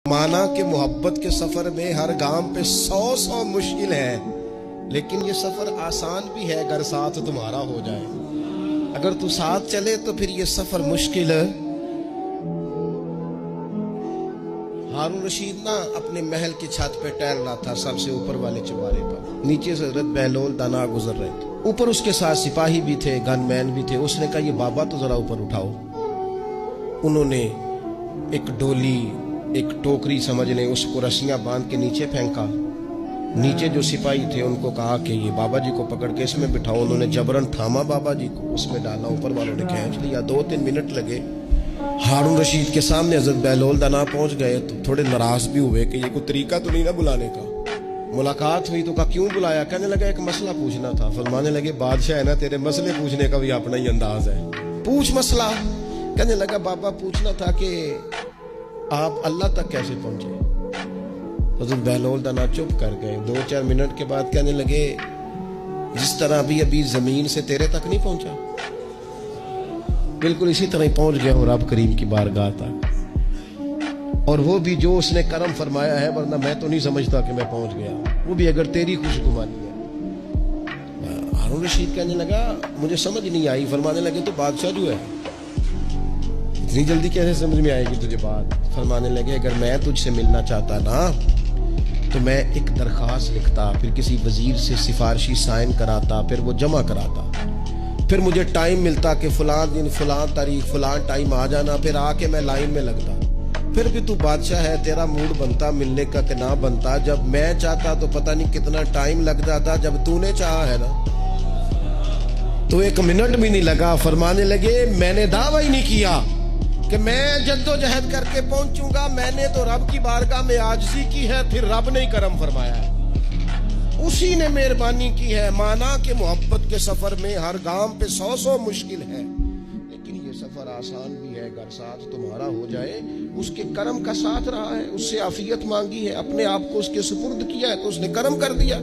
مانا کہ محبت کے سفر میں ہر گام پہ 100 مشکل ہے، لیکن یہ سفر آسان بھی ہے اگر ساتھ تمہارا ہو جائے۔ اگر تو ساتھ چلے تو پھر یہ سفر مشکل ہے۔ ہارون رشید نا اپنے محل کی چھت پہ ٹہل رہا تھا، سب سے اوپر والے چوارے پر۔ نیچے سے حضرت بہلول دانا گزر رہے تھے، اوپر اس کے ساتھ سپاہی بھی تھے، گن مین بھی تھے۔ اس نے کہا یہ بابا تو ذرا اوپر اٹھاؤ۔ انہوں نے ایک ڈولی، ایک ٹوکری سمجھ لیں، اس کو رسیاں باندھ کے نیچے پھینکا۔ نیچے جو سپاہی تھے ان کو کہا کہ یہ بابا جی کو پکڑ کے اس میں بٹھاؤ۔ انہوں نے جبرن تھاما بابا جی کو، اس میں ڈالا، اوپر والوں نے کھینچ لیا۔ 2-3 منٹ لگے۔ ہارون رشید کے سامنے حضرت بہلول دانا پہنچ گئے تو تھوڑے ناراض بھی ہوئے کہ یہ کوئی طریقہ تو نہیں نا بلانے کا۔ ملاقات ہوئی تو کہا کیوں بلایا؟ کہنے لگا ایک مسئلہ پوچھنا تھا۔ فرمانے لگے بادشاہ ہے نا، تیرے مسئلے پوچھنے کا بھی اپنا ہی انداز ہے، پوچھ مسئلہ۔ کہنے لگا بابا پوچھنا تھا کہ آپ اللہ تک کیسے پہنچے؟ حضرت بہلول دانا چپ کر گئے۔ 2-4 منٹ کے بعد کہنے لگے جس طرح ابھی زمین سے تیرے تک نہیں پہنچا، بالکل اسی طرح ہی پہنچ گیا اور رب کریم کی بارگاہ تک، اور وہ بھی جو اس نے کرم فرمایا ہے، ورنہ میں تو نہیں سمجھتا کہ میں پہنچ گیا، وہ بھی اگر تیری خوشگوانی ہے۔ ہارون رشید کہنے لگا مجھے سمجھ نہیں آئی۔ فرمانے لگے تو بادشاہ جو ہے اتنی جلدی کیسے سمجھ میں آئے گی تجھے بات؟ فرمانے لگے اگر میں تجھ سے ملنا چاہتا نا تو میں ایک درخواست لکھتا، پھر کسی وزیر سے سفارشی سائن کراتا، پھر وہ جمع کراتا، پھر مجھے ٹائم ملتا کہ فلاں دن فلاں تاریخ فلاں ٹائم آ جانا، پھر آ کے میں لائن میں لگتا۔ پھر بھی تو بادشاہ ہے، تیرا موڈ بنتا ملنے کا کہ نہ بنتا۔ جب میں چاہتا تو پتہ نہیں کتنا ٹائم لگ جاتا، جب تو نے چاہا ہے نا تو 1 منٹ بھی نہیں لگا۔ فرمانے لگے میں نے دعویٰ ہی نہیں کیا کہ میں جدوجہد کر کے پہنچوں گا، میں نے تو رب کی بارگاہ میں عاجزی کی ہے، پھر رب نے ہی کرم فرمایا ہے، اسی نے مہربانی کی ہے۔ مانا کہ محبت کے سفر میں ہر گام پہ 100 مشکل ہے، لیکن یہ سفر آسان بھی ہے اگر ساتھ تمہارا ہو جائے۔ اس کے کرم کا ساتھ رہا ہے، اس سے عافیت مانگی ہے، اپنے آپ کو اس کے سپرد کیا ہے تو اس نے کرم کر دیا۔